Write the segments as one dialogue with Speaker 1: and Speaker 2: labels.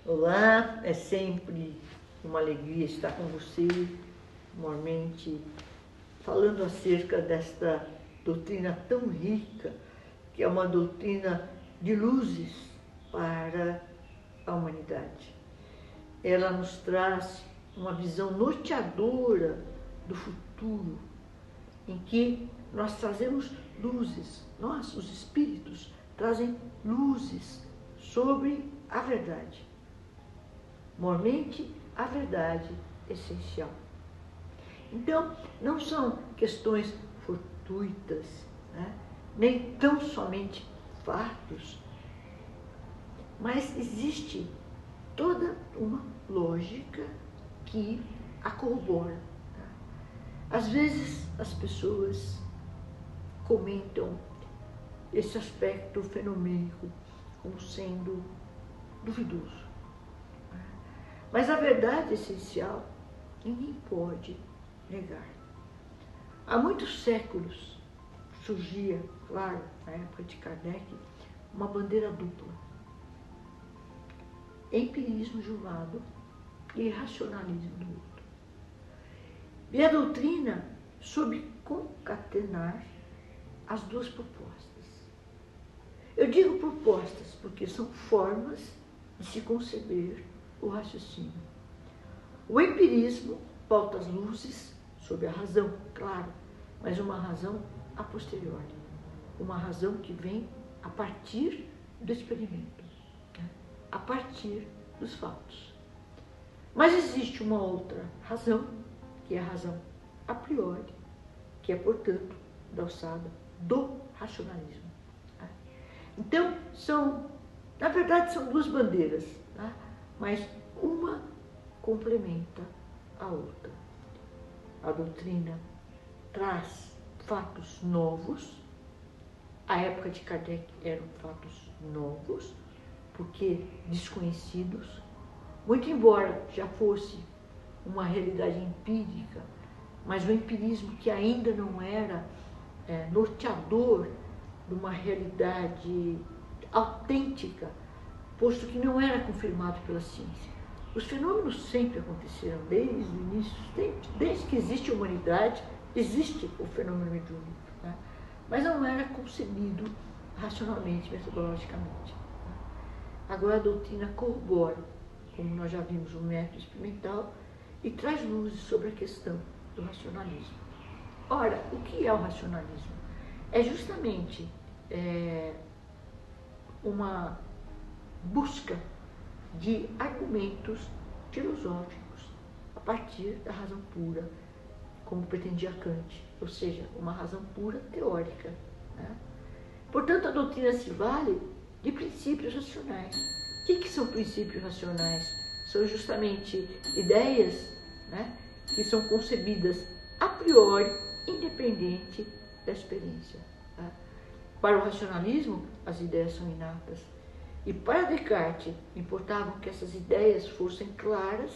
Speaker 1: Olá, é sempre uma alegria estar com você, normalmente falando acerca desta doutrina tão rica, que é uma doutrina de luzes para a humanidade. Ela nos traz uma visão norteadora do futuro, em que nós trazemos luzes, nós, os espíritos, trazem luzes sobre a verdade. Mormente, a verdade essencial. Então, não são questões fortuitas, né? Nem tão somente fatos, mas existe toda uma lógica que a corrobora. Tá? Às vezes, as pessoas comentam esse aspecto fenomênico como sendo duvidoso. Mas a verdade essencial ninguém pode negar. Há muitos séculos surgia, claro, na época de Kardec, uma bandeira dupla. Empirismo de um lado e racionalismo do outro. E a doutrina soube concatenar as duas propostas. Eu digo propostas porque são formas de se conceber o raciocínio. O empirismo pauta as luzes sobre a razão, claro, mas uma razão a posteriori, uma razão que vem a partir do experimento, né? A partir dos fatos. Mas existe uma outra razão, que é a razão a priori, que é, portanto, da alçada do racionalismo. Tá? Então, na verdade, são duas bandeiras, tá? Mas uma complementa a outra. A doutrina traz fatos novos. A época de Kardec eram fatos novos, porque desconhecidos, muito embora já fosse uma realidade empírica, mas o empirismo que ainda não era norteador de uma realidade autêntica, posto que não era confirmado pela ciência. Os fenômenos sempre aconteceram, desde o início, desde que existe a humanidade, existe o fenômeno mediúnico, né? Mas não era concebido racionalmente, metodologicamente. Agora a doutrina corrobora, como nós já vimos, o método experimental, e traz luzes sobre a questão do racionalismo. Ora, o que é o racionalismo? É justamente uma busca de argumentos filosóficos a partir da razão pura, como pretendia Kant, ou seja, uma razão pura teórica, né? Portanto, a doutrina se vale de princípios racionais. O que são princípios racionais? São justamente ideias, né, que são concebidas a priori, independente da experiência. Tá? Para o racionalismo, as ideias são inatas. E para Descartes, importavam que essas ideias fossem claras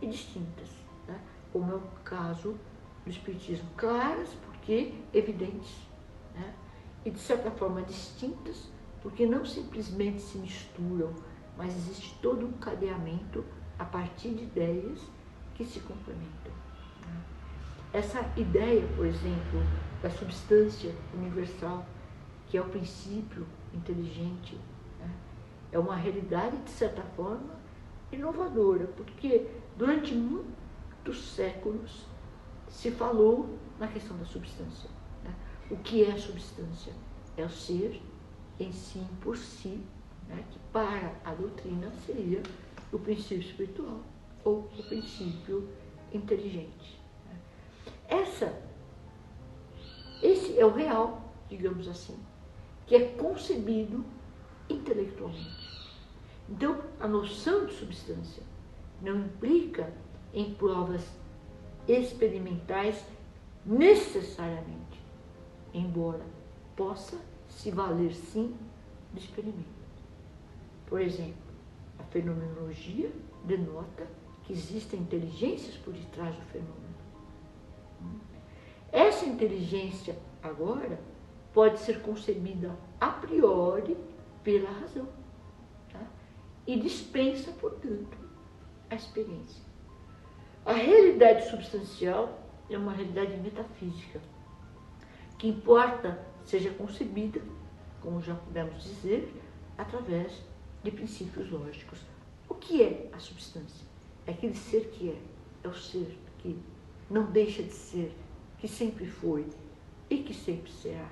Speaker 1: e distintas, né? Como é o caso do Espiritismo. Claras porque evidentes, né? E de certa forma distintas porque não simplesmente se misturam, mas existe todo um cadeamento a partir de ideias que se complementam. Né? Essa ideia, por exemplo, da substância universal, que é o princípio inteligente, é uma realidade, de certa forma, inovadora, porque durante muitos séculos se falou na questão da substância. Né? O que é a substância? É o ser em si, por si, né? Que para a doutrina seria o princípio espiritual ou o princípio inteligente. Né? Esse é o real, digamos assim, que é concebido intelectualmente. Então, a noção de substância não implica em provas experimentais necessariamente, embora possa se valer sim do experimento. Por exemplo, a fenomenologia denota que existem inteligências por detrás do fenômeno. Essa inteligência, agora, pode ser concebida a priori pela razão. Tá? e dispensa, portanto, a experiência. A realidade substancial é uma realidade metafísica, que importa seja concebida, como já pudemos dizer, através de princípios lógicos. O que é a substância? É aquele ser que é o ser que não deixa de ser, que sempre foi e que sempre será.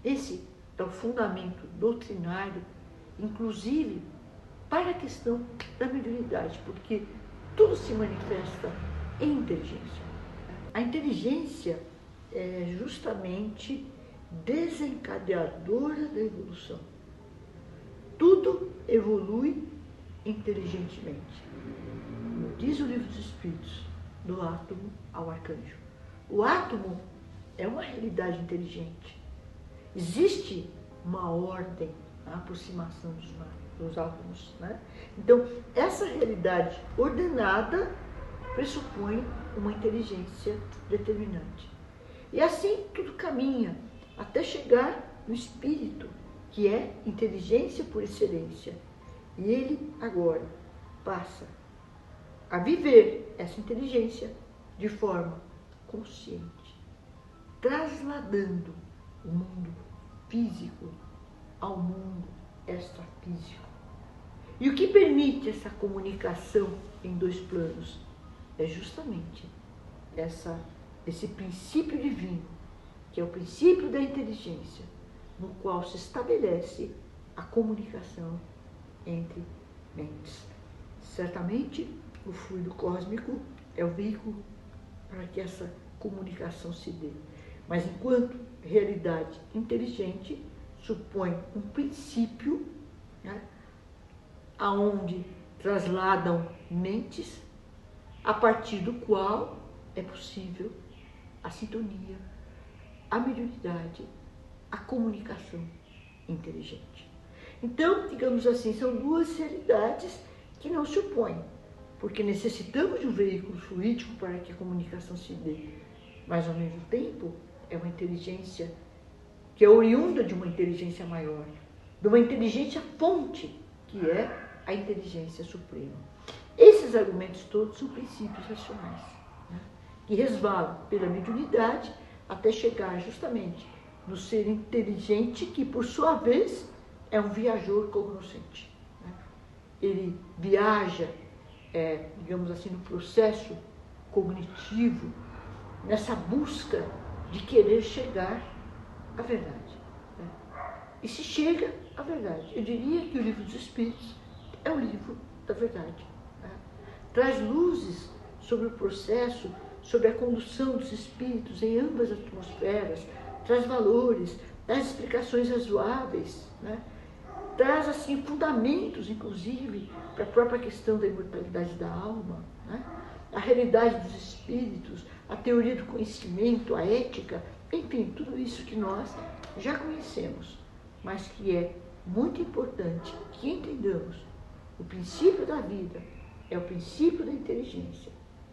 Speaker 1: Esse é o fundamento doutrinário, inclusive para a questão da mediunidade, porque tudo se manifesta em inteligência. A inteligência é justamente desencadeadora da evolução. Tudo evolui inteligentemente. Como diz o Livro dos Espíritos, do átomo ao arcanjo. O átomo é uma realidade inteligente. Existe uma ordem na aproximação dos átomos, né? Então, essa realidade ordenada pressupõe uma inteligência determinante. E assim tudo caminha até chegar no espírito, que é inteligência por excelência. E ele agora passa a viver essa inteligência de forma consciente, trasladando o mundo físico ao mundo extrafísico. E o que permite essa comunicação em dois planos é justamente esse princípio divino, que é o princípio da inteligência, no qual se estabelece a comunicação entre mentes. Certamente, o fluido cósmico é o veículo para que essa comunicação se dê. Mas enquanto realidade inteligente, supõe um princípio, né, aonde trasladam mentes, a partir do qual é possível a sintonia, a mediunidade, a comunicação inteligente. Então, digamos assim, são duas realidades que não se opõem, porque necessitamos de um veículo fluídico para que a comunicação se dê, mas ao mesmo tempo é uma inteligência que é oriunda de uma inteligência maior, de uma inteligência fonte, que é a inteligência suprema. Esses argumentos todos são princípios racionais, né, que resvalam pela mediunidade até chegar justamente no ser inteligente, que por sua vez é um viajor cognoscente. Né? Ele viaja, digamos assim, no processo cognitivo, nessa busca de querer chegar à verdade. Né? E se chega à verdade, eu diria que o Livro dos Espíritos é o livro da verdade. Né? Traz luzes sobre o processo, sobre a condução dos espíritos em ambas as atmosferas, traz valores, traz explicações razoáveis, né? Traz assim fundamentos, inclusive, para a própria questão da imortalidade da alma, né? A realidade dos espíritos, a teoria do conhecimento, a ética, enfim, tudo isso que nós já conhecemos, mas que é muito importante que entendamos. O princípio da vida é o princípio da inteligência.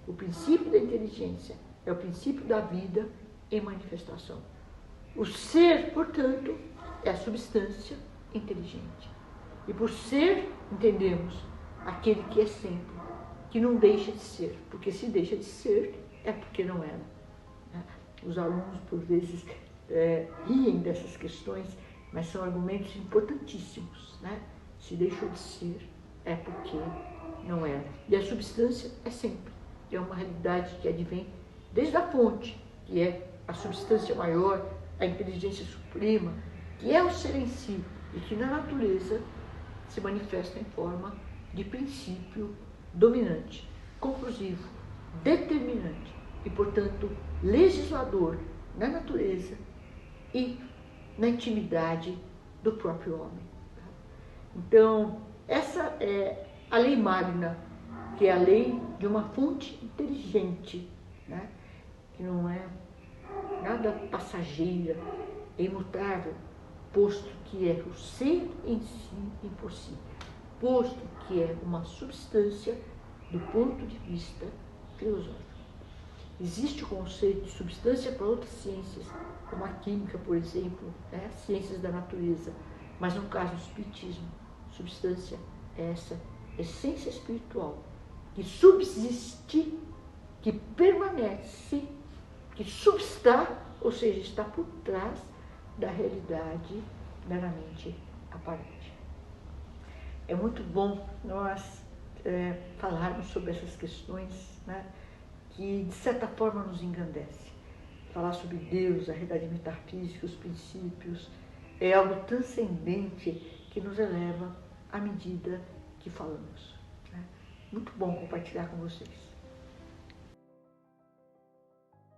Speaker 1: O princípio da inteligência é o princípio da vida em manifestação. O ser, portanto, é a substância inteligente. E por ser, entendemos aquele que é sempre, que não deixa de ser, porque se deixa de ser, é porque não era. Os alunos, por vezes, riem dessas questões, mas são argumentos importantíssimos. Né? Se deixou de ser, é porque não era. E a substância é sempre. É uma realidade que advém desde a fonte, que é a substância maior, a inteligência suprema, que é o ser em si, e que na natureza se manifesta em forma de princípio dominante, conclusivo, determinante e, portanto, legislador na natureza e na intimidade do próprio homem. Então, essa é a lei magna, que é a lei de uma fonte inteligente, né? Que não é nada passageira, é imutável, posto que é o ser em si e por si, posto que é uma substância do ponto de vista filosófico. Existe o conceito de substância para outras ciências, como a química, por exemplo, ciências da natureza, mas no caso do espiritismo, substância é essa essência espiritual, que subsiste, que permanece, que substá, ou seja, está por trás da realidade meramente aparente. É muito bom nós falarmos sobre essas questões, né, que de certa forma nos engrandece. Falar sobre Deus, a realidade metafísica, os princípios, é algo transcendente que nos eleva à medida que falamos. Né? Muito bom compartilhar com vocês.